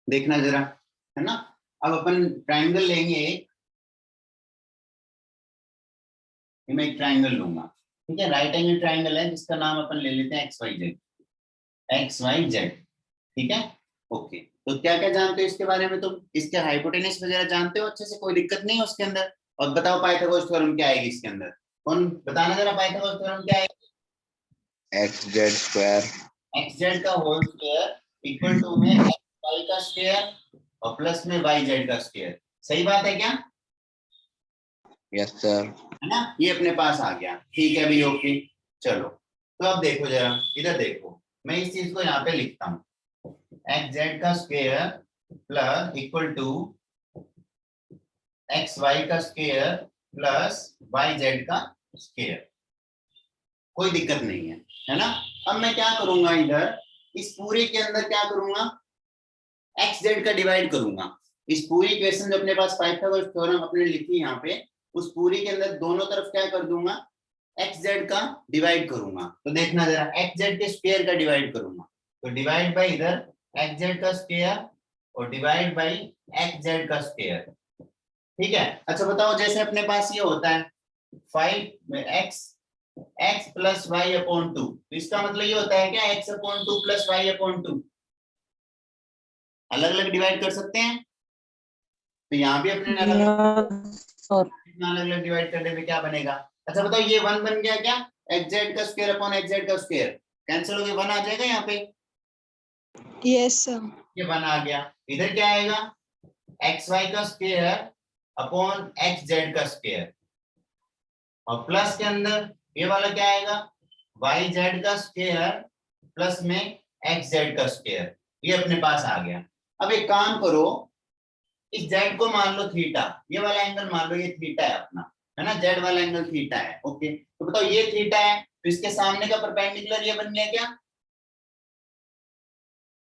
देखना जरा, है ना। अब अपन ट्राइंगल लेंगे एक, मैं एक ट्राइंगल लूंगा, ठीक है, राइट एंगल ट्राइंगल है जिसका नाम अपन ले लेते हैं x y z, x y z, ठीक है। ओके, तो क्या क्या जानते हो इसके बारे में, तुम इसके हाइपोटेनस वगैरह जानते हो अच्छे से, कोई दिक्कत नहीं है उसके अंदर। और बताओ पाइथागोरस थ्योरम क्या आएगी इसके अंदर, कौन बताना जरा, पाइथागोरस थ्योरम क्या आएगी। X Z square, x z का होल स्क्वायर इक्वल टू में एक्स वाई का स्क्वायर और प्लस में वाई जेड का स्क्वायर। सही बात है क्या, यस सर। है ना, ये अपने पास आ गया, ठीक है अभी, ओके। चलो, तो अब देखो जरा, इधर देखो, मैं इस चीज को यहाँ पे लिखता हूँ, एक्स जेड का square plus equal to x y का स्क्वायर प्लस वाई जेड का स्क्वायर, कोई दिक्कत नहीं है ना। अब मैं क्या करूंगा, इधर इस पूरे के अंदर क्या करूंगा, एक्स जेड का डिवाइड करूंगा। इस पूरी इक्वेशन जो अपने पास पाइथागोरस थ्योरम अपने लिखी यहाँ पे, उस पूरी के अंदर दोनों तरफ क्या कर दूंगा, एक्स जेड का डिवाइड करूंगा। तो देखना जरा, एक्स जेड के स्क्वायर का डिवाइड करूंगा, तो डिवाइड बाई इधर एक्स जेड का स्क्वायर और डिवाइड बाई एक्स जेड का स्क्वायर, ठीक है। अच्छा बताओ, जैसे अपने पास ये होता है 5x प्लस वाई अपॉन 2, तो इसका मतलब ये होता है क्या, x upon 2 plus y upon 2, अलग अलग डिवाइड कर सकते हैं। तो यहाँ भी अपने अलग अलग डिवाइड करने में क्या बनेगा। अच्छा बताओ, ये 1 बन गया क्या, एक्स जेड का स्क्वायर अपॉन एक्स जेड का स्क्वायर कैंसिल हो गया, 1 आ जाएगा यहाँ पे। Yes sir. ये 1 आ गया, इधर क्या आएगा, एक्स वाई का स्क्वायर अपॉन एक्स जेड का स्क्वायर, और प्लस के अंदर ये वाला क्या आएगा, वाई जेड का स्क्वायर प्लस में एक्स जेड का स्क्वायर, ये अपने पास आ गया। अब एक काम करो, इस जेड को मान लो थीटा, ये वाला एंगल मान लो ये थीटा है अपना, है ना, जेड वाला एंगल थीटा है, ओके। तो बताओ ये थीटा है, तो इसके सामने का परपेंडिकुलर ये बन गया क्या,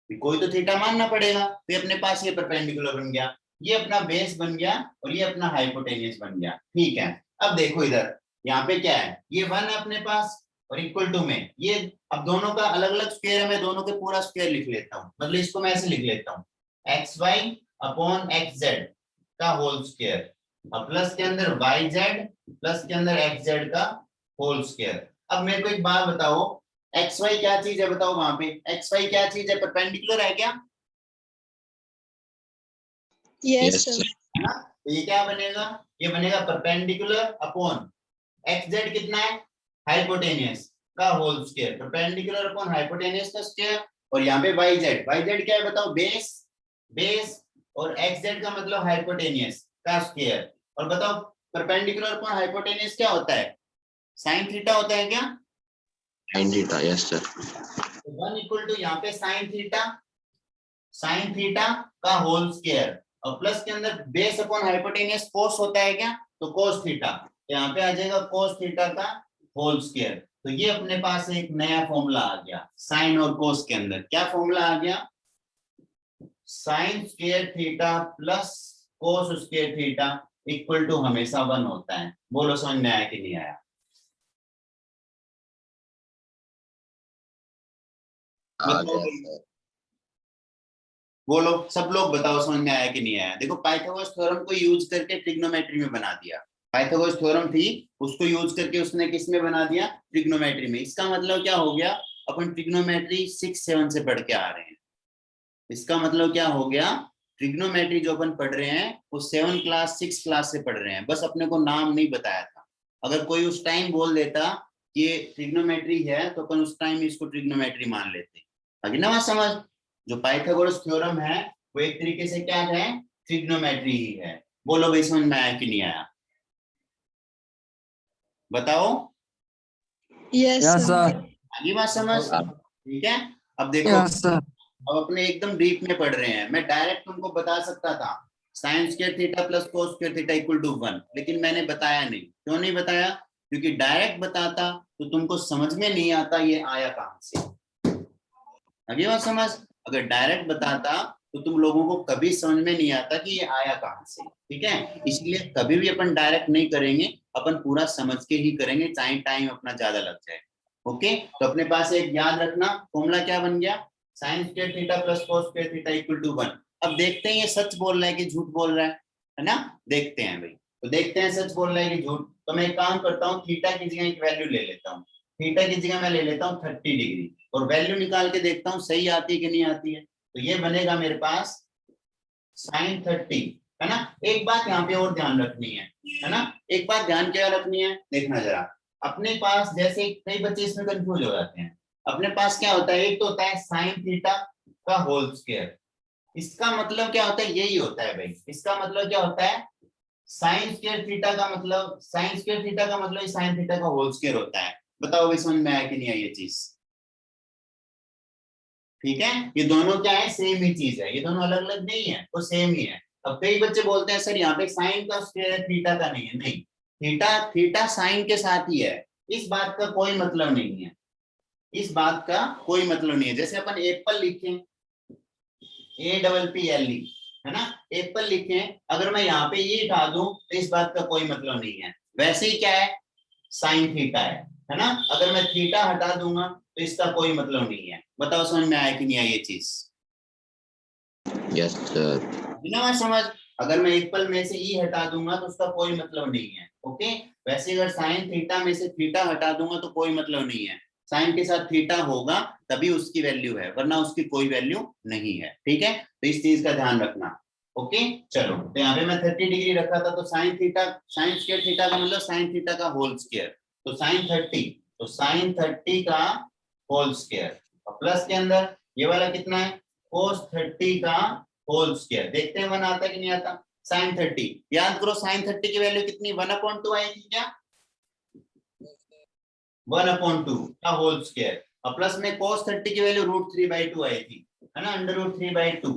कोई तो थीटा मानना पड़ेगा, तो ये अपने पास ये परपेंडिकुलर बन गया, ये अपना बेस बन गया और ये अपना हाइपोटेनियस बन गया, ठीक है। अब देखो इधर, यहाँ पे क्या है, ये 1 है अपने पास और इक्वल टू में ये, अब दोनों का अलग अलग स्क्वायर है, मैं दोनों के पूरा स्क्वायर लिख लेता हूँ, मतलब इसको मैं ऐसे लिख लेता हूँ, x y upon x z का होल स्क्वायर और प्लस के अंदर वाई जेड प्लस के अंदर एक्स जेड का होल स्क्वायर। अब मेरे को एक बात बताओ, एक्स वाई क्या चीज है, बताओ वहां पे एक्स वाई क्या चीज है, परपेंडिकुलर है क्या, यस यस सर। है ना। तो ये क्या बनेगा, ये बनेगा परपेंडिकुलर अपॉन एक्स जेड कितना है, हाइपोटेनियस का whole square, perpendicular upon hypotenuse का स्क्वायर, और यहाँ पे वाई जेड क्या है बताओ, बेस, बेस, और एक्स जेड का मतलब हाइपोटेनियस का स्क्वायर, और बताओ परपेंडिकुलर अपॉन हाइपोटेनियस क्या होता है, साइन थीटा होता है क्या, sine theta, yes sir. 1 equal to यहाँ पे साइन थीटा का होल स्क्वायर, और प्लस के अंदर बेस अपॉन हाइपोटेनियस कोस होता है क्या, तो कोस थीटा, तो यहाँ पे आ जाएगा कोस थीटा का होल स्क्वायर। तो ये अपने पास एक नया फॉर्मूला आ गया, साइन और कोस के अंदर क्या फॉर्मूला आ गया, sine square theta plus cos square theta equal to हमेशा 1 होता है। बोलो समझ में आया कि नहीं आया, आ बताओ, गया सर। बोलो सब लोग बताओ समझ में आया कि नहीं आया। देखो पाइथागोरस थ्योरम को यूज करके ट्रिग्नोमेट्री में बना दिया, पाइथागोरस थ्योरम थी उसको यूज करके उसने किस में बना दिया, ट्रिग्नोमेट्री में। इसका मतलब क्या हो गया, अपन ट्रिग्नोमेट्री 6-7 से पढ़ के आ रहे हैं, इसका मतलब क्या हो गया, ट्रिग्नोमेट्री जो अपन पढ़ रहे हैं वो 7 क्लास 6 क्लास से पढ़ रहे हैं, बस अपने को नाम नहीं बताया था। अगर कोई उस टाइम बोल देता कि ये ट्रिग्नोमेट्री है तो अपन उस टाइम इसको ट्रिग्नोमेट्री मान लेते, अभी ना बात समझ। जो पाइथागोरस थ्योरम है वो एक तरीके से क्या है, ट्रिग्नोमेट्री ही है। बोलो भाई समझ में आया कि नहीं आया, बताओ। Yes sir. आगे बात समझ, ठीक है। अब देखो, अब अपने एकदम डीप में पढ़ रहे हैं, मैं डायरेक्ट तुमको बता सकता था sine square theta plus cos square theta equal to 1, लेकिन मैंने बताया नहीं। क्यों नहीं बताया, क्योंकि डायरेक्ट बताता तो तुमको समझ में नहीं आता ये आया कहां से, अभी बात समझ। अगर डायरेक्ट बताता तो तुम लोगों को कभी समझ में नहीं आता कि ये आया कहां से, ठीक है। इसलिए कभी भी अपन डायरेक्ट नहीं करेंगे, अपन पूरा समझ के ही करेंगे, चाहे टाइम अपना ज्यादा लग जाए, ओके। तो अपने पास एक याद रखना फॉर्मूला क्या बन गया, sine square theta plus cos square theta equal to 1। अब देखते हैं ये सच बोल रहा है कि झूठ बोल रहा है ना, देखते हैं भाई। तो देखते हैं सच बोल रहा है कि झूठ। तो मैं एक काम करता हूँ, थीटा की जगह एक वैल्यू ले लेता हूँ, थीटा की जगह मैं ले लेता हूँ 30 डिग्री, और वैल्यू निकाल के देखता हूँ सही आती है कि नहीं आती है। तो ये बनेगा मेरे पास sin 30, है ना। एक बात यहाँ पे और ध्यान रखनी है ना, एक बात ध्यान क्या रखनी है, देखना जरा। अपने पास जैसे कई बच्चे इसमें कंफ्यूज हो जाते हैं, अपने पास क्या होता है, एक तो होता है साइन थीटा का होल स्क्वायर। इसका मतलब क्या होता है, यही होता है भाई, इसका मतलब क्या होता है, साइन स्क्वायर थीटा का मतलब, साइन स्क्वायर थीटा का मतलब साइन थीटा का होल स्क्वायर होता है। बताओ भाई समझ में आया कि नहीं आई ये चीज? ठीक है, ये दोनों क्या है, सेम ही चीज है, ये दोनों अलग अलग नहीं है, वो सेम ही है। अब कई बच्चे बोलते हैं सर यहाँ पे साइन का स्क्वायर है, थीटा का नहीं है। नहीं, थीटा थीटा साइन के साथ ही है, इस बात का कोई मतलब नहीं है, इस बात का कोई मतलब नहीं है। जैसे अपन एप्पल लिखें, APPLE, है ना, एप्पल लिखें, अगर मैं यहाँ पे ये हटा दूं तो इस बात का कोई मतलब नहीं है। वैसे ही क्या है, साइन थीटा है ना, अगर मैं थीटा हटा दूंगा तो इसका कोई मतलब नहीं है। बताओ समझ में आया कि नहीं आई ये चीज? Yes sir. बिना मैं समझ, अगर मैं एप्पल में से ई हटा दूंगा तो उसका कोई मतलब नहीं है। ओके, वैसे अगर साइन थीटा में से थीटा हटा दूंगा तो कोई मतलब नहीं है, साइन के साथ थीटा होगा तभी उसकी वैल्यू है, वरना उसकी कोई वैल्यू नहीं है। ठीक है, तो इस चीज का ध्यान रखना। ओके चलो, तो यहाँ पे मैं 30 डिग्री रखा था, तो sine theta, sine square theta का मतलब साइन थीटा का होल स्क्वायर, तो साइन 30, तो साइन 30 का होल स्क्वायर, और प्लस के अंदर ये वाला कितना है, कोस 30 का होल स्क्वायर। देखते हैं 1 आता है कि नहीं आता। साइन 30, याद करो साइन 30 की वैल्यू कितनी, 1/2 आई थी क्या, 1/2 का होल स्क्वायर, और प्लस में cos 30 की वैल्यू √3/2 आई थी, है ना, √3/2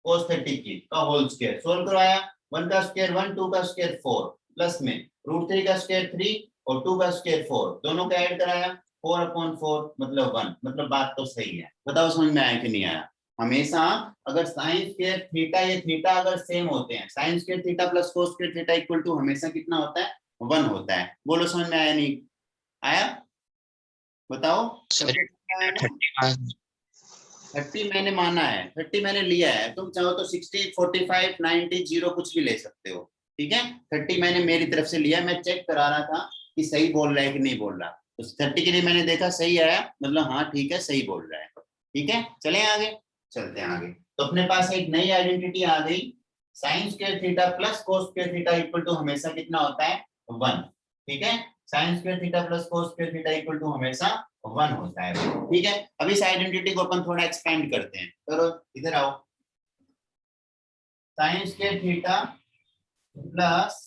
cos 30 की का होल स्क्वायर। सोल्व करवाया, 1 का स्क्वायर 1, 2 का स्क्वायर 4, प्लस में √3 का स्क्वायर 3 और 2 का स्क्वायर 4, दोनों का ऐड कराया 4/4 मतलब 1, मतलब बात तो सही है। बताओ समझ में आया कि नहीं आया? हमेशा अगर साइन स्क्वायर थीटा, ये थीटा अगर सेम होते हैं, sine square theta plus cos square theta equal to हमेशा कितना होता है, 1 होता है। बोलो समझ में आया नहीं आया? बताओ। सर 30 मैंने माना है, 30 मैंने लिया है, तुम चाहो तो 60, 45, 90, 0 कुछ भी ले सकते हो। ठीक है, 30 मैंने मेरी तरफ से लिया, मैं चेक करा रहा था कि सही बोल रहा है कि नहीं बोल रहा। तो 30 के लिए मैंने देखा सही आया, मतलब हाँ ठीक है सही बोल रहा है। ठीक है, चलें आगे, चलते हैं आगे। तो अपने पास एक नई आइडेंटिटी आ गई, sine square theta plus cos square theta equal to हमेशा कितना होता है, 1। ठीक है, sine square theta plus cos square theta equal to हमेशा 1 होता है। ठीक है, अब इस आइडेंटिटी को अपन थोड़ा एक्सपेंड करते हैं, चलो इधर आओ। Sine square theta plus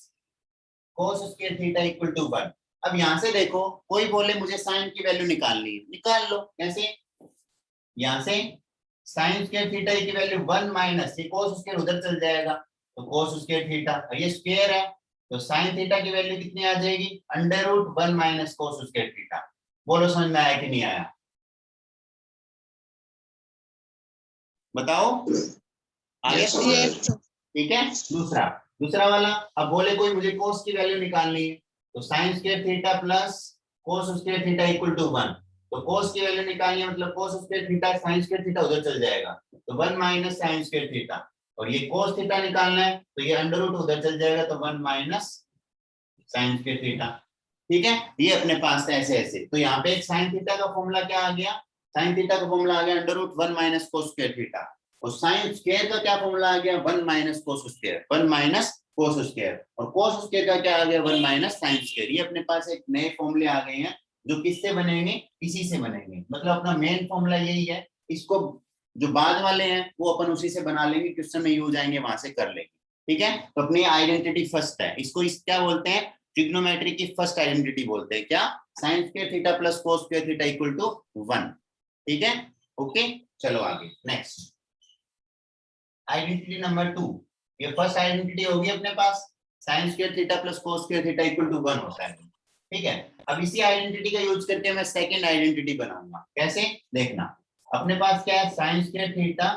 cos square theta equal to 1। अब यहां से देखो, कोई बोले मुझे साइन की वैल्यू निकालनी है, निकाल लो। कैसे, यहां से साइन स्क्वायर थीटा की वैल्यू 1 माइनस ये कोस स्क्वायर उधर चल जाएगा, तो कोस स्क्वायर थीटा, ये स्क्वायर है तो साइन थीटा की वैल्यू कितनी आ जाएगी, √1 माइनस कोस स्क्वायर थीटा। बोलो समझ में आया कि नहीं आया? बताओ आगे। Yes Yes, sir. sir. ठीक है, दूसरा, दूसरा वाला, अब बोले कोई मुझे कोस की वैल्यू निकालनी है, तो sine square theta plus cos square theta equal to 1। तो कोस की वैल्यू निकालनी है, मतलब cos square theta sine square theta उधर चल जाएगा, तो 1 माइनस साइन स्क्वायर थीटा, और ये कोस थीटा निकालना है तो ये √ उधर चल जाएगा, तो 1 माइनस साइन स्क्वायर थीटा। ठीक है, ये अपने पास है ऐसे ऐसे। तो यहाँ पे एक साइन थीटा का फॉर्मूला क्या आ गया, साइन थीटा का फॉर्मूला आ गया √1 माइनस कोस स्क्वायर थीटा, और साइन स्क्वायर का क्या फॉर्मूला आ गया, 1 minus cos square, 1 minus cos square, और कोस स्क्वायर का क्या आ गया, 1 माइनस साइन स्क्वायर। ये अपने पास एक नए फॉर्मूले आ गए हैं, जो किससे बनेंगे, इसी से बनेंगे, मतलब अपना मेन फॉर्मूला यही है। इसको जो बाद वाले हैं वो अपन उसी से बना लेंगे, क्वेश्चन में यूज आएंगे वहां से कर लेंगे। ठीक है, तो अपनी आइडेंटिटी फर्स्ट है, इसको इस क्या बोलते हैं, ट्रिग्नोमेट्री की फर्स्ट आइडेंटिटी बोलते हैं, क्या, sine square theta plus cos square theta equal to 1। ठीक है, ओके चलो आगे नेक्स्ट। आइडेंटिटी नंबर 2, ये फर्स्ट आइडेंटिटी होगी अपने पास, sine square theta plus cos square theta equal to 1 होता है। ठीक है, अब इसी आइडेंटिटी का यूज करके मैं सेकंड आइडेंटिटी बनाऊंगा। कैसे, देखना, अपने पास क्या है, sine square theta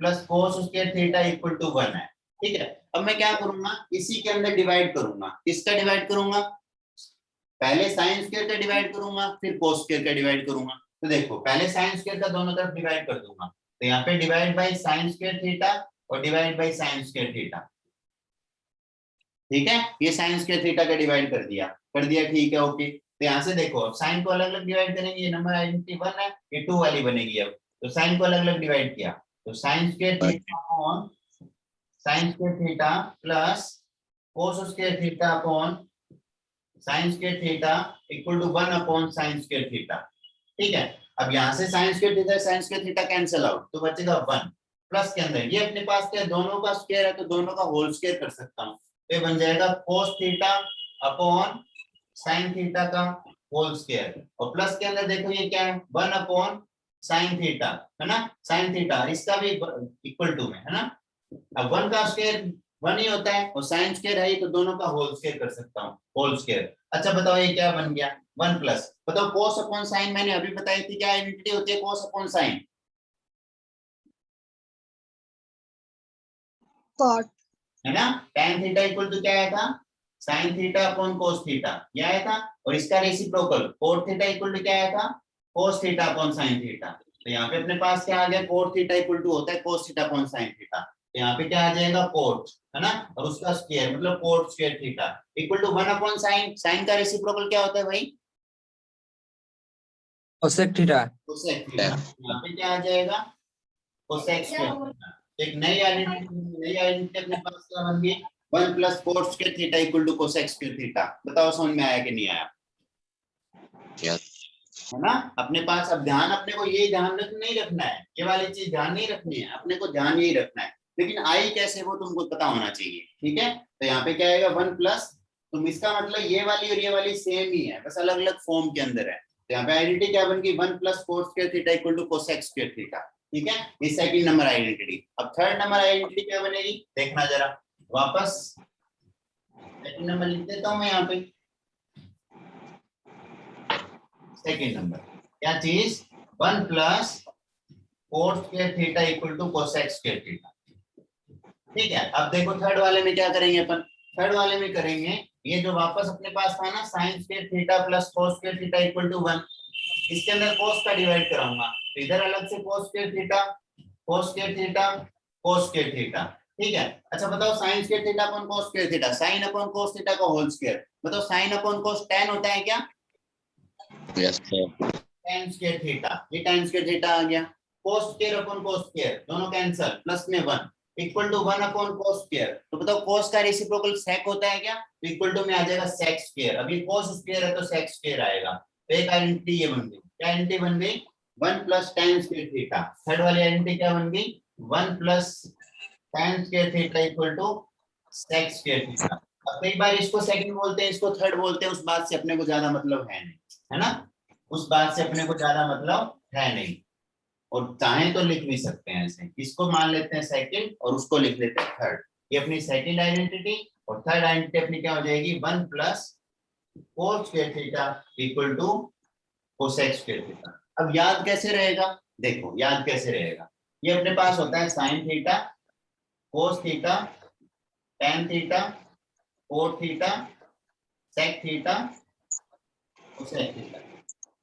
plus cos square theta equal to 1 है। ठीक है, अब मैं क्या करूंगा, इसी के अंदर डिवाइड करूंगा। किसका डिवाइड करूंगा, पहले साइन स्क्वायर का डिवाइड करूंगा, फिर कोस स्क्वायर का डिवाइड करूंगा। तो देखो, पहले साइन स्क्वायर का दोनों तरफ डिवाइड कर दूंगा, तो यहाँ पे divide by sine square theta और divide by sine square theta. ठीक है, ये साइन स्क्वायर थीटा का डिवाइड कर दिया, ठीक है, ओके। तो यहाँ से देखो, अब साइन को अलग अलग डिवाइड करेंगे, ये नंबर आइडेंटिटी 1 है, ये 2 वाली बनेगी। अब तो साइन को अलग अलग डिवाइड किया, तो sine square theta upon sine square theta plus cos square theta upon sine square theta equal to 1 upon sine square theta. ठीक है, अब यहाँ से sine square theta cancel out, तो बचेगा 1 प्लस के अंदर ये अपने पास क्या है, दोनों का स्क्वायर है, तो दोनों का होल स्क्वायर कर सकता हूँ, तो ये बन जाएगा cos theta upon sign theta का होल स्क्वायर, और प्लस के अंदर देखो ये क्या है, 1 अपॉन साइन थीटा, है ना, साइन थीटा, इसका भी इक्वल टू में, है ना। अब 1 का स्क्वायर 1 ही होता है, और साइन स्क्वायर है, तो दोनों का होल स्क्वायर कर सकता हूँ, होल स्क्वायर। अच्छा बताओ ये क्या बन गया, 1 प्लस, बताओ cos अपॉन साइन मैंने अभी बताई थी, क्या आइडेंटिटी होती है cos अपॉन साइन? cot, है ना, tan थीटा इक्वल टू क्या आया था, sin theta upon cos theta, ये आया था, और इसका reciprocal cot theta equal to क्या आया था, cos theta upon sin theta. तो यहाँ पे अपने पास क्या आ गया, cot थीटा इक्वल टू होता है cos theta upon sin theta, तो यहाँ पे क्या आ जाएगा cot, है ना, और उसका स्क्वायर मतलब cot square theta equal to 1 upon sin, sin का रेसिप्रोकल क्या होता है भाई, कोसेक थीटा। कोसेक थीटा, यहाँ पे क्या आ जाएगा, कोसेक स्क्वायर थीटा। एक नई आइडेंटिटी अपने पास क्या बन गई, 1 plus cos square theta equal to cosec square theta. बताओ समझ में आया कि नहीं आया? Yes. है ना, अपने पास अब ध्यान, अपने को ये ध्यान नहीं रखना है, ये वाली चीज ध्यान नहीं रखनी है, अपने को ध्यान यही रखना है, लेकिन आई कैसे वो तुमको पता होना चाहिए। ठीक है, तो यहाँ पे क्या आएगा 1 प्लस, तुम इसका मतलब ये वाली और ये वाली सेम ही है, बस अलग अलग फॉर्म के अंदर है। तो यहाँ पे आइडेंटिटी क्या बन गई, 1 plus cos square theta equal to cosec square theta. ठीक है, ये सेकंड नंबर आइडेंटिटी। अब थर्ड नंबर आइडेंटिटी क्या बनेगी, देखना जरा, वापस सेकंड नंबर लिख देता हूं मैं यहाँ पे। सेकंड नंबर क्या चीज, 1 plus cos square theta equal to cosec square theta. ठीक है, अब देखो थर्ड वाले में क्या करेंगे अपन, थर्ड वाले में करेंगे ये जो वापस अपने पास था ना, sine square theta plus cos square theta equal to 1, इसके अंदर cos का डिवाइड कराऊंगा, तो इधर अलग से cos square theta, cos square theta, cos square theta. ठीक है, अच्छा बताओ sine square theta upon cos square theta, sine upon cos theta का होल स्क्वायर, बताओ साइन अपॉन cos tan होता है क्या, Yes, sir. tan square theta, ये tan स्क्वायर थीटा आ गया, cos square upon cos square दोनों कैंसिल, प्लस में 1 equal to 1 upon cos square, तो बताओ cos का रेसिप्रोकल sec होता है क्या, तो इक्वल टू में आ जाएगा sec स्क्वायर, अभी cos स्क्वायर है तो sec स्क्वायर आएगा, तो एक आइडेंटिटी ये बन गई, क्या आइडेंटिटी बन गई, 1 plus tan square theta. Third वाली आइडेंटिटी क्या बन गई, 1 plus tan square theta equal to sec square theta. अब कई बार इसको सेकंड बोलते हैं, इसको थर्ड बोलते हैं, उस बात से अपने को ज्यादा मतलब है नहीं, है ना, उस बात से अपने को ज्यादा मतलब है नहीं, और चाहें तो लिख भी सकते हैं ऐसे, इसको मान लेते हैं सेकंड और उसको लिख लेते हैं थर्ड, ये अपनी सेकंड आइडेंटिटी, और थर्ड आइडेंटिटी अपनी क्या हो जाएगी, 1 plus cos square theta equal to cosec square theta. अब याद कैसे रहेगा, देखो याद कैसे रहेगा, ये अपने पास होता है sine theta, cos theta, tan theta, cot theta, sec theta, cosec theta.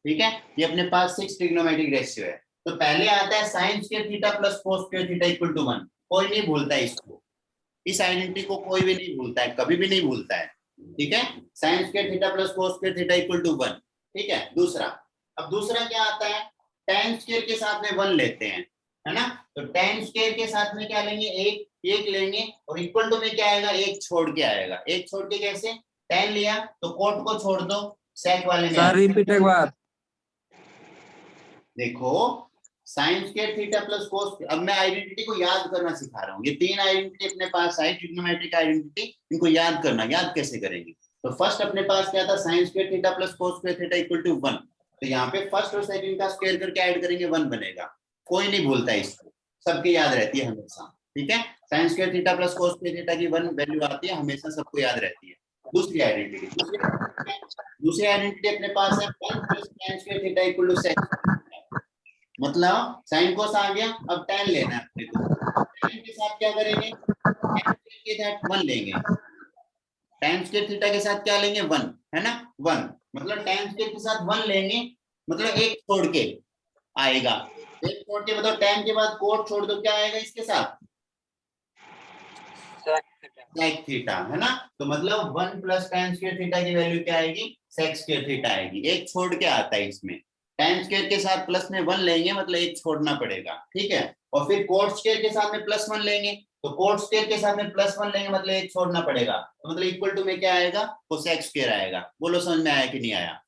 ठीक है, ये अपने पास 6 ट्रिग्नोमेट्रिक रेशियो है। तो पहले आता है sine square theta plus cos square theta equal to 1, कोई नहीं भूलता है इसको, इस आइडेंटिटी को कोई भी नहीं भूलता है, कभी भी नहीं भूलता है। ठीक है, sine square theta plus cos square theta equal to 1। ठीक है, दूसरा, अब दूसरा क्या आता है, tan स्क्वायर के साथ में 1 लेते हैं, है ना, तो tan स्क्वायर के साथ में क्या लेंगे, एक लेंगे, और इक्वल टू में क्या आएगा, एक छोड़ के आएगा, एक छोड़ के कैसे, tan लिया तो cot को छोड़ दो, sec वाले में सर रिपीट एक बार। देखो sign square theta plus cos, अब मैं आइडेंटिटी को याद करना सिखा रहा हूँ, ये 3 आइडेंटिटी अपने पास आई ट्रिग्नोमेट्रिक आइडेंटिटी, इनको याद करना, याद कैसे करेंगे, तो फर्स्ट अपने पास क्या था, sine square theta plus cos square theta equal to 1, तो यहाँ पे फर्स्ट और सेकंड का स्क्वायर करके ऐड करेंगे 1 बनेगा, कोई नहीं भूलता इसको, सबके याद रहती है हमेशा। ठीक है, sine square theta plus cos square theta की 1 वैल्यू आती है, हमेशा सबको याद रहती है। दूसरी आइडेंटिटी अपने पास है 1 plus tan square theta equal to sec, मतलब साइन कोस आ गया, अब tan लेना है अपने को, tan के साथ क्या करेंगे, tan के साथ 1 लेंगे, tan स्क्वायर थीटा के साथ क्या लेंगे, 1, है ना, 1 मतलब tan स्क्वायर के साथ 1 लेंगे, मतलब एक छोड़ के आएगा, एक छोड़ के, मतलब tan के बाद cot छोड़ दो, क्या आएगा इसके साथ, सेक थीटा, है ना। तो मतलब 1 प्लस tan स्क्वायर थीटा की वैल्यू क्या आएगी, सेक स्क्वायर थीटा आएगी। एक छोड़ के आता है इसमें, tan स्क्वायर के साथ प्लस में 1 लेंगे मतलब एक छोड़ना पड़ेगा, ठीक है। और फिर cot स्क्वायर के साथ में प्लस 1 लेंगे, तो cot स्क्वायर के साथ में प्लस 1 लेंगे मतलब एक छोड़ना पड़ेगा, तो मतलब इक्वल टू में क्या आएगा, कोसेक स्क्वायर आएगा। बोलो समझ में आया कि नहीं आया?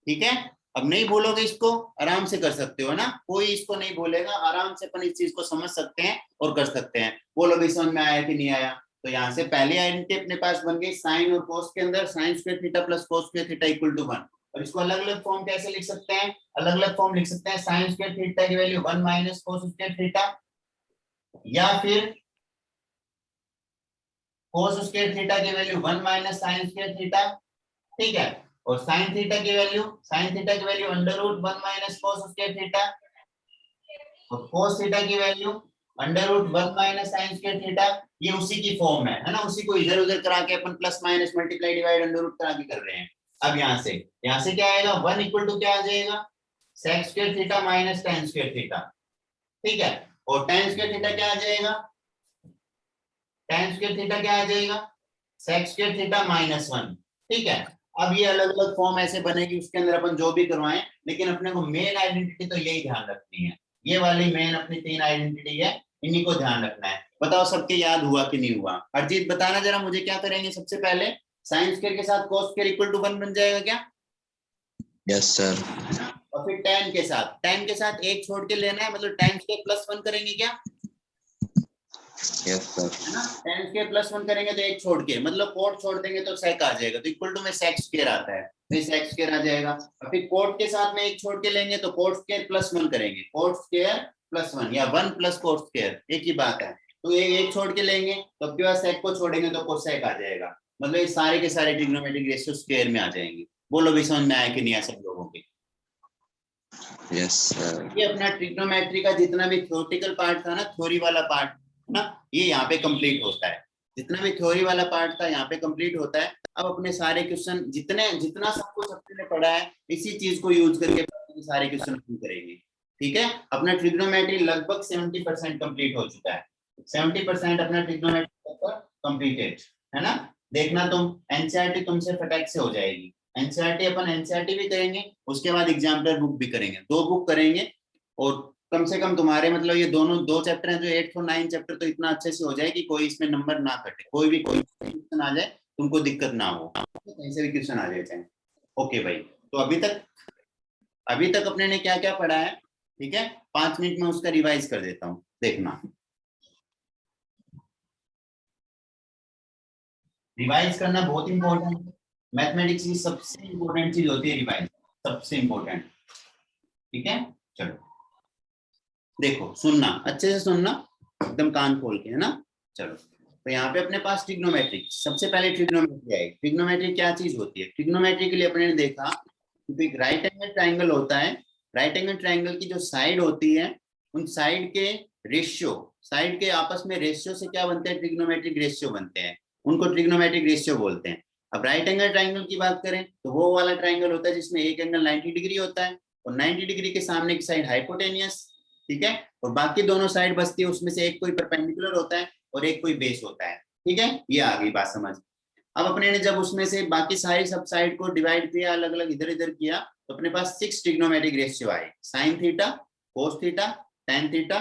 ठीक है। अब नहीं बोलोगे इसको, आराम से कर सकते हो ना, कोई इसको नहीं बोलेगा, आराम से अपन इस चीज को समझ सकते हैं और कर सकते हैं। बोलो भी समझ में आया कि नहीं आया? तो यहाँ से पहली आइडेंटिटी अपने पास बन गई साइन और कोस के अंदर, sine square theta plus cos square theta equal to 1। और इसको अलग अलग फॉर्म कैसे लिख सकते हैं, अलग अलग फॉर्म लिख सकते हैं, साइन स्क्वायर थीटा की value 1 minus cos square theta, या फिर कोस स्क्वायर थीटा की value 1 minus sine square theta, ठीक है। और साइन थीटा की value under root 1 minus cos square theta, और कोस थीटा की value under root 1 minus sine square theta. ये उसी की फॉर्म है ना, उसी को इधर उधर करा के अपन plus minus multiply divide under root करा के कर रहे हैं। अब यहाँ से क्या आएगा, 1 इक्वल टू क्या आ जाएगा, sec square theta minus tan square theta, ठीक है। और tan स्क्वायर थीटा क्या आ जाएगा, tan स्क्वायर थीटा क्या आ जाएगा, सेक स्क्वायर थीटा माइनस 1, ठीक है। अब ये अलग अलग फॉर्म ऐसे बनेगी, उसके अंदर अपन जो भी करवाएं, लेकिन अपने को मेन आइडेंटिटी तो यही ध्यान रखनी है, ये वाली मेन अपनी 3 आइडेंटिटी है, इन्हीं को ध्यान रखना है। बताओ सबके याद हुआ कि नहीं हुआ? अरजीत बताना जरा मुझे, क्या करेंगे सबसे पहले, साइन स्क्वायर के साथ कोस स्क्वायर इक्वल टू 1 बन जाएगा क्या? Yes sir. और फिर tan के साथ एक छोड़ के लेना है, मतलब tan स्क्वायर प्लस 1 करेंगे क्या? Yes sir. है ना, tan स्क्वायर प्लस 1 करेंगे तो एक छोड़ के, मतलब कोट छोड़ देंगे तो सेक आ जाएगा, तो इक्वल टू में सेक स्क्वायर आता है, तो सेक स्क्वायर आ जाएगा। और फिर कोट के साथ में एक छोड़ के लेंगे तो कोट स्क्वायर प्लस 1 करेंगे, कोट स्क्वायर प्लस 1 या 1 प्लस कोट स्क्वायर, एक ही बात है। तो एक छोड़ के लेंगे तो आपके पास सेक को छोड़ेंगे तो कोसेक आ जाएगा, मतलब ये सारे के सारे ट्रिग्नोमेट्रिक रेशियो स्क्वायर में आ जाएंगे। बोलो भी समझ में आया कि नहीं आया सब लोगों के? Yes sir. ये अपना ट्रिग्नोमेट्री का जितना भी थ्योरेटिकल पार्ट था ना, थ्योरी वाला पार्ट ना, ये यहाँ पे कंप्लीट होता है। जितना भी थ्योरी वाला पार्ट था यहाँ पे कंप्लीट होता है। अब अपने सारे क्वेश्चन जितना सब कुछ अपने पढ़ा है, इसी चीज को यूज करके सारे क्वेश्चन करेंगे, ठीक है। अपना ट्रिग्नोमेट्री लगभग 70% कंप्लीट हो चुका है, 70% अपना ट्रिग्नोमेट्री कंप्लीटेड है ना। देखना तुम एनसीईआरटी तुमसे फटाक से हो जाएगी। एनसीईआरटी अपन एनसीईआरटी भी करेंगे, उसके बाद एग्जाम्पलर बुक भी करेंगे, 2 बुक करेंगे। और कम से कम तुम्हारे मतलब ये दोनों 2 चैप्टर हैं जो 8 और 9 चैप्टर तो इतना अच्छे से हो जाए कि कोई इसमें नंबर ना कटे, कोई क्वेश्चन आ जाए तुमको दिक्कत ना हो, कहीं से भी क्वेश्चन आ जाए चाहे। ओके भाई, तो अभी तक अपने ने क्या क्या पढ़ा है, ठीक है। 5 मिनट में उसका रिवाइज कर देता हूँ, देखना। रिवाइज करना बहुत इंपॉर्टेंट है, मैथमेटिक्स की सबसे इंपॉर्टेंट चीज होती है रिवाइज, सबसे इंपॉर्टेंट, ठीक है। चलो देखो, सुनना अच्छे से, सुनना एकदम कान खोल के, है ना। चलो, तो यहाँ पे अपने पास ट्रिग्नोमेट्री, सबसे पहले ट्रिग्नोमेट्री आएगी। ट्रिग्नोमेट्री क्या चीज होती है? ट्रिग्नोमेट्री के लिए अपने ने देखा कि एक राइट एंगल ट्राइंगल होता है, राइट एंगल ट्राइंगल की जो साइड होती है, उन साइड के रेशियो, साइड के आपस में रेशियो से क्या बनते हैं, ट्रिग्नोमेट्रिक रेशियो बनते हैं, उनको ट्रिग्नोमेट्रिक रेशियो बोलते हैं। अब राइट एंगल ट्राइंगल की बात करें तो वो वाला ट्राइंगल होता है जिसमें एक एंगल 90 डिग्री होता है, और 90 डिग्री के सामने की साइड हाइपोटेनियस, ठीक है। और बाकी दोनों साइड बचती है, उसमें से एक कोई परपेंडिकुलर होता है और एक कोई बेस होता है, ठीक है। ये आ गई बात समझ। अब अपने ने जब उसमें से बाकी सारी सब साइड को डिवाइड किया, अलग अलग इधर इधर किया, तो अपने पास 6 ट्रिग्नोमेट्रिक रेशियो आए, sine theta, cos theta, tan theta,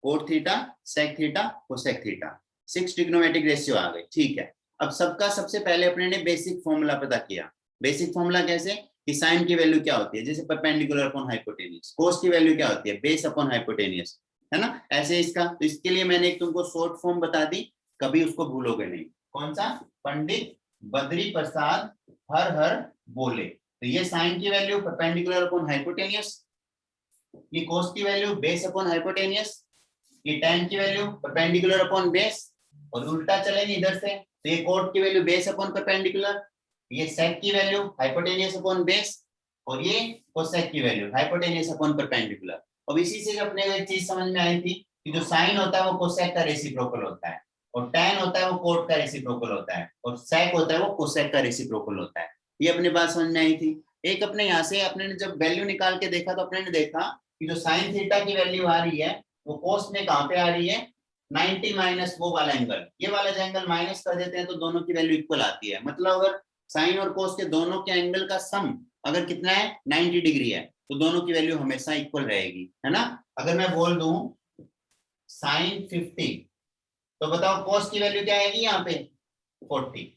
cot theta, sec theta, cosec theta, 6 trigonometric ratio आ गए, ठीक है। अब सबका सबसे पहले अपने ने बेसिक फॉर्मूला पता किया। बेसिक फॉर्मूला कैसे कि साइन की वैल्यू क्या होती है, जैसे परपेंडिकुलर अपॉन हाइपोटेनियस, कोस की वैल्यू क्या होती है, बेस अपॉन हाइपोटेनियस, है ना। ऐसे इसका, तो इसके लिए मैंने एक तुमको शॉर्ट फॉर्म बता दी, कभी उसको भूलोगे नहीं। कौन सा? पंडित बद्री प्रसाद हर हर बोले। तो ये साइन की वैल्यू परपेंडिकुलर अपॉन हाइपोटेनियस, ये कोस की वैल्यू बेस अपॉन हाइपोटेनियस, ये टैन की वैल्यू परपेंडिकुलर अपॉन बेस, और उल्टा चलेंगे इधर से, तो ये कोट की वैल्यू बेस अपॉन परपेंडिकुलर, ये सेक की वैल्यू हाइपोटेनियस अपॉन बेस, और ये कोसेक की वैल्यू हाइपोटेनियस अपॉन परपेंडिकुलर। अब इसी से अपने को एक चीज समझ में आई थी कि जो साइन होता है वो कोसेक का रेसिप्रोकल होता है, और टैन होता है वो कोट का रेसिप्रोकल होता है, और सेक होता है वो कोसेक का रेसिप्रोकल होता है। ये अपने बात समझ में आई थी। एक अपने यहाँ से अपने ने जब वैल्यू निकाल के देखा तो अपने ने देखा कि जो साइन थीटा की वैल्यू आ रही है वो कोस में कहाँ पे आ रही है, 90 माइनस वो वाला एंगल, ये वाला जो एंगल माइनस कर देते हैं तो दोनों की वैल्यू इक्वल आती है। मतलब अगर साइन और कोस के दोनों के एंगल का सम अगर कितना है 90 डिग्री है तो दोनों की वैल्यू हमेशा इक्वल रहेगी, है ना। अगर मैं बोल दूं साइन 50 तो बताओ कोस की वैल्यू क्या आएगी यहाँ पे 40,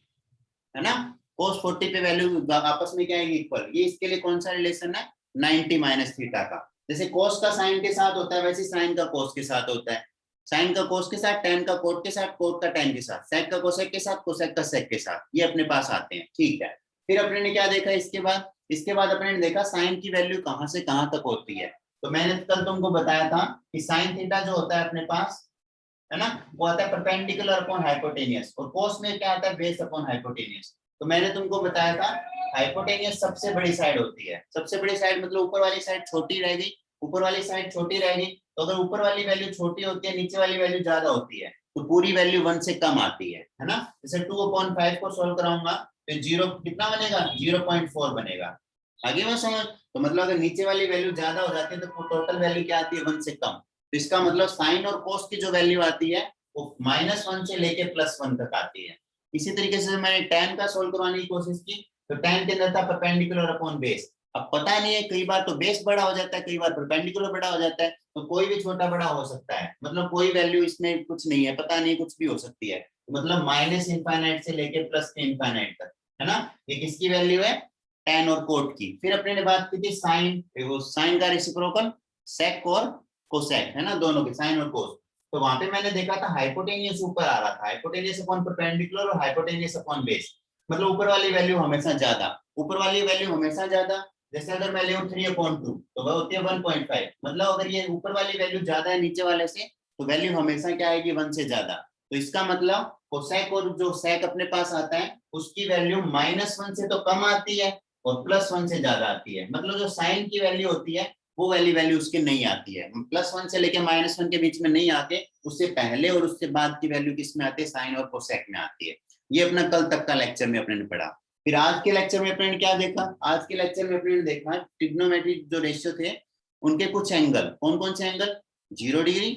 है ना। कोस 40 पे वैल्यू आपस में क्या आएगी इक्वल। ये इसके लिए कौन सा रिलेशन है 90 माइनस थीटा का। जैसे कोस का साइन के साथ होता है वैसे साइन का कोस के साथ होता है। साइन का कोस के साथ, टैन का कोट के साथ, कोट का टैन के साथ, सेक का कोसेक के साथ, कोसेक का सेक के साथ, ये अपने पास आते हैं। ठीक है, फिर अपने ने क्या देखा इसके बाद अपने ने देखा साइन की वैल्यू कहां से कहां तक होती है। तो मैंने कल तुमको बताया था कि साइन थीटा जो होता है अपने पास, है ना, वो आता है परपेंडिकुलर अपॉन हाइपोटेनियस, और कोस में क्या आता है बेस अपॉन हाइपोटेनियस। तो मैंने तुमको बताया था हाइपोटेनियस सबसे बड़ी साइड होती है। सबसे बड़ी साइड मतलब ऊपर वाली साइड छोटी रह गई, ऊपर वाली साइड छोटी रह गई। तो अगर ऊपर वाली वैल्यू छोटी होती है नीचे वाली वैल्यू ज्यादा होती है तो पूरी वैल्यू 1 से कम आती है ना। जैसे 2/5 को सोल्व कराऊंगा तो 0 कितना बनेगा 0.4 बनेगा। आगे में समझ। तो मतलब अगर नीचे वाली वैल्यू ज्यादा हो जाती है तो टोटल वैल्यू क्या आती है 1 से कम। तो इसका मतलब साइन और कोस की जो वैल्यू आती है वो -1 से लेके +1 तक आती है। इसी तरीके से मैंने tan का सोल्व करवाने की कोशिश की तो tan के अंदर था परपेंडिकुलर अपॉन बेस। अब पता नहीं है कई बार तो बेस बड़ा हो जाता है, कई बार परपेंडिकुलर बड़ा हो जाता है, तो कोई भी छोटा बड़ा हो सकता है। मतलब कोई वैल्यू इसमें कुछ नहीं है, पता नहीं कुछ भी हो सकती है। मतलब -∞ से लेके +∞ तक, है ना। ये किसकी वैल्यू है tan और कोट की। फिर अपने ने बात की थी साइन, वो साइन का रेसिप्रोकल सेक और कोसेक, है ना, दोनों के साइन और कोस। तो वहां पे मैंने देखा था हाइपोटेनियस ऊपर आ रहा था, हाइपोटेनियस अपॉन परपेंडिकुलर और हाइपोटेनियस अपॉन बेस। मतलब ऊपर वाली वैल्यू हमेशा ज्यादा, ऊपर वाली वैल्यू हमेशा ज्यादा। जैसे अगर मैं ले 3/2 तो वह होती है 1.5। मतलब अगर ये ऊपर वाली वैल्यू ज्यादा है नीचे वाले से तो वैल्यू हमेशा क्या आएगी 1 से ज्यादा। तो इसका मतलब कोसेक और जो सेक अपने पास आता है उसकी वैल्यू -1 से तो कम आती है और +1 से ज्यादा आती है। मतलब जो साइन की वैल्यू होती है वो वैल्यू उसकी नहीं आती है, +1 से लेके -1 के बीच में नहीं आके उससे पहले और उससे बाद की वैल्यू किस में आती है साइन और कोसेक में आती है। ये अपना कल तक का लेक्चर में अपने ने पढ़ा। फिर आज के लेक्चर में अपने ने क्या देखा, आज के लेक्चर में अपने ने देखा ट्रिग्नोमेट्रिक जो रेशियो थे उनके कुछ एंगल। कौन कौन से angle 0 degree,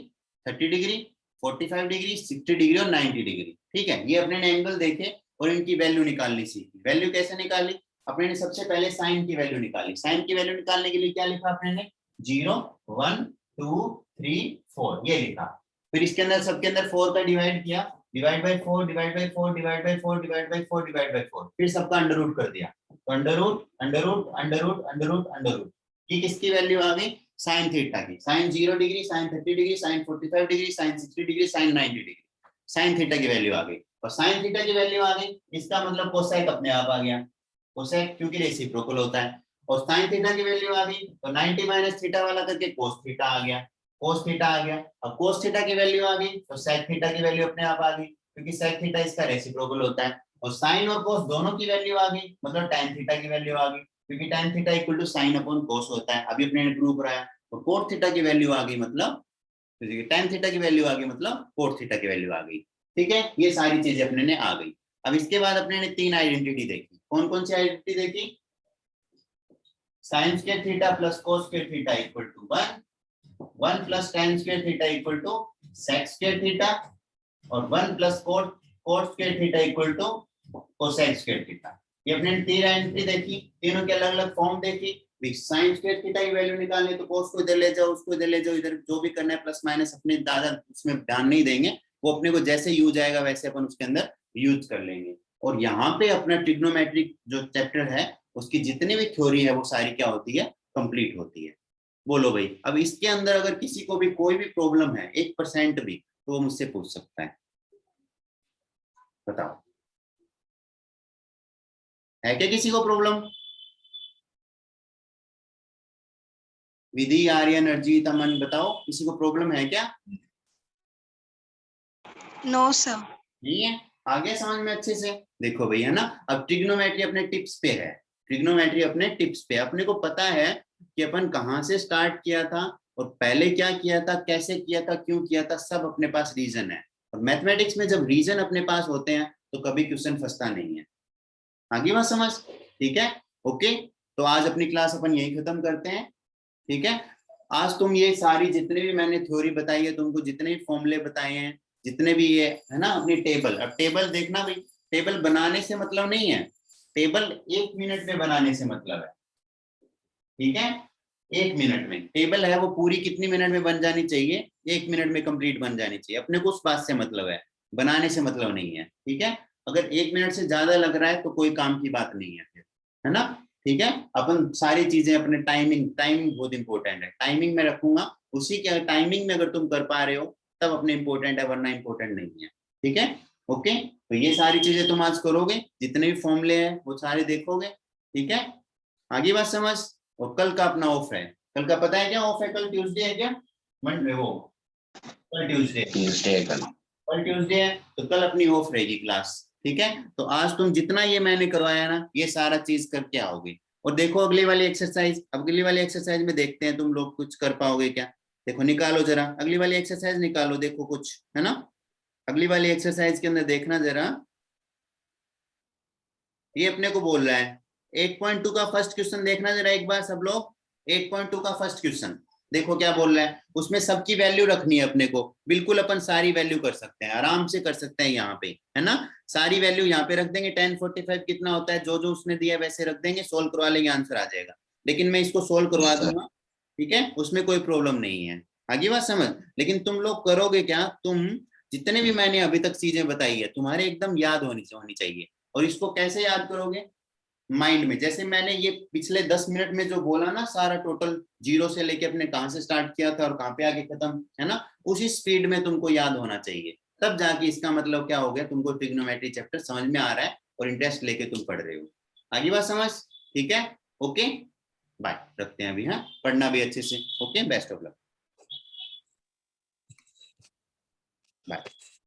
30 degree, 45 degree, 60 degree और 90 डिग्री। ठीक है, ये अपने ने एंगल देखे और इनकी वैल्यू निकालनी सीखी। वैल्यू कैसे निकाली, अपने ने सबसे पहले साइन की वैल्यू निकाली। साइन की वैल्यू निकालने के लिए क्या लिखा अपने ने 0 1 2 3 4 ये लिखा। फिर इसके अंदर सबके अंदर 4 का डिवाइड किया, divide by 4 divide by 4 divide by 4 divide by 4 divide by 4, फिर सबका अंडर रूट कर दिया। तो under root under root under root under root under root, ये किसकी वैल्यू आ गई साइन थीटा की। Sine 0 degree, sine 30 degree, sine 45 degree, sine 60 degree, sine 90 degree, sine theta की वैल्यू आ गई। और साइन थीटा की वैल्यू आ गई, इसका मतलब कोसेक अपने आप आ गया, कोसेक क्योंकि रेसिप्रोकल होता है। और साइन थीटा की वैल्यू आ गई तो 90 माइनस थीटा वाला करके कोस थीटा आ गया, कोस थीटा आ गया। अब कोस थीटा की वैल्यू आ गई तो सेक थीटा की वैल्यू अपने आप आ गई क्योंकि सेक थीटा इसका रेसिप्रोकल होता है। और साइन और कोस दोनों की वैल्यू आ गई, मतलब tan थीटा की वैल्यू आ गई क्योंकि tan theta equal to sine upon cos होता है, अभी अपने ने प्रूव कराया। तो कोट थीटा की वैल्यू आ गई, मतलब tan थीटा की वैल्यू आ गई, मतलब कोट थीटा की वैल्यू आ गई। ठीक है, ये सारी चीजें अपने ने आ गई। अब इसके बाद अपने ने 3 आइडेंटिटी देखी। कौन कौन सी आइडेंटिटी देखी, sin square theta plus cos square theta equal to 1 plus tan square theta equal to sec square theta, और 1 plus cot square theta equal to cosec square theta. ये अपने 3 आइडेंटिटी देखी, तीनों के अलग अलग फॉर्म देखी। sin स्क्वायर थीटा की वैल्यू निकालनी तो cos को इधर ले जाओ, उसको इधर ले जाओ, इधर जो भी करना है प्लस माइनस अपने ज्यादा उसमें ध्यान नहीं देंगे, वो अपने को जैसे यूज आएगा वैसे अपन उसके अंदर यूज कर लेंगे। और यहाँ पे अपना ट्रिग्नोमेट्रिक जो चैप्टर है उसकी जितनी भी थ्योरी है वो सारी क्या होती है कंप्लीट होती है। बोलो भाई, अब इसके अंदर अगर किसी को भी कोई भी प्रॉब्लम है 1% भी तो वो मुझसे पूछ सकता है, बताओ है क्या किसी को प्रॉब्लम। विधि, आर्यन, अर्जित, अमन, बताओ किसी को प्रॉब्लम है क्या। No sir. नहीं है, आगे समझ में अच्छे से देखो भैया ना। अब ट्रिग्नोमेट्री अपने टिप्स पे है, ट्रिग्नोमेट्री अपने टिप्स पे, अपने को पता है कि अपन कहाँ से स्टार्ट किया था और पहले क्या किया था, कैसे किया था, क्यों किया था, सब अपने पास रीजन है। और मैथमेटिक्स में जब रीजन अपने पास होते हैं तो कभी क्वेश्चन फंसता नहीं है। आगे बात समझ, ठीक है, ओके। तो आज अपनी क्लास अपन यही खत्म करते हैं, ठीक है। आज तुम ये सारी जितने भी मैंने थ्योरी बताई है, तुमको जितने भी फॉर्मूले बताए हैं जितने भी ये है ना अपनी टेबल, अब टेबल देखना भाई, टेबल बनाने से मतलब नहीं है, टेबल 1 मिनट में बनाने से मतलब है, ठीक है। 1 मिनट में टेबल है वो पूरी कितनी मिनट में बन जानी चाहिए, 1 मिनट में कंप्लीट बन जानी चाहिए। अपने को उस बात से मतलब है, बनाने से मतलब नहीं है, ठीक है। अगर 1 मिनट से ज्यादा लग रहा है तो कोई काम की बात नहीं है फिर, है ना, ठीक है। अपन सारी चीजें अपने टाइमिंग बहुत इंपॉर्टेंट है, टाइमिंग में रखूंगा, उसी के टाइमिंग में अगर तुम कर पा रहे हो तब अपने इंपॉर्टेंट है, वरना इंपॉर्टेंट नहीं है, ठीक है। ओके, तो ये सारी चीजें तुम आज करोगे, जितने भी फॉर्मूले हैं वो सारे देखोगे, ठीक है। आगे बात समझ। और कल का अपना ऑफ है, कल का पता है क्या ऑफ है, कल ट्यूसडे है क्या, मंडे वो कल ट्यूसडे कल ट्यूसडे है, तो कल अपनी ऑफ रहेगी क्लास, ठीक है। तो आज तुम जितना ये मैंने करवाया ना ये सारा चीज करके आओगे। और देखो अगली वाली एक्सरसाइज, अगली वाली एक्सरसाइज में देखते हैं तुम लोग कुछ कर पाओगे क्या। देखो निकालो जरा अगली वाली एक्सरसाइज निकालो, देखो कुछ है ना अगली वाली एक्सरसाइज के अंदर देखना जरा, ये अपने को बोल रहा है 8.2 का फर्स्ट क्वेश्चन देखना जरा एक बार सब लोग। 8.2 का फर्स्ट क्वेश्चन देखो क्या बोल रहा है, उसमें सबकी वैल्यू रखनी है अपने को, बिल्कुल अपन सारी वैल्यू कर सकते हैं, आराम से कर सकते हैं यहाँ पे, है ना। सारी वैल्यू यहाँ पे रख देंगे, 1045 कितना होता है जो जो उसने दिया वैसे रख देंगे, सोल्व करवा लेंगे, आंसर आ जाएगा। लेकिन मैं इसको सोल्व करवा दूंगा, ठीक है, उसमें कोई प्रॉब्लम नहीं है। आगे बात समझ। लेकिन तुम लोग करोगे क्या, तुम जितने भी मैंने अभी तक चीजें बताई है तुम्हारे एकदम याद होनी चाहिए। और इसको कैसे याद करोगे, माइंड में, जैसे मैंने ये पिछले 10 मिनट में जो बोला ना सारा टोटल, जीरो से लेके अपने कहां से स्टार्ट किया था और कहां पे आके खत्म, है ना, उसी स्पीड में तुमको याद होना चाहिए, तब जाके इसका मतलब क्या हो गया, तुमको ट्रिग्नोमेट्री चैप्टर समझ में आ रहा है और इंटरेस्ट लेके तुम पढ़ रहे हो। आगे बात समझ, ठीक है। ओके बाय, रखते हैं अभी, हाँ पढ़ना भी अच्छे से, okay best of luck, bye.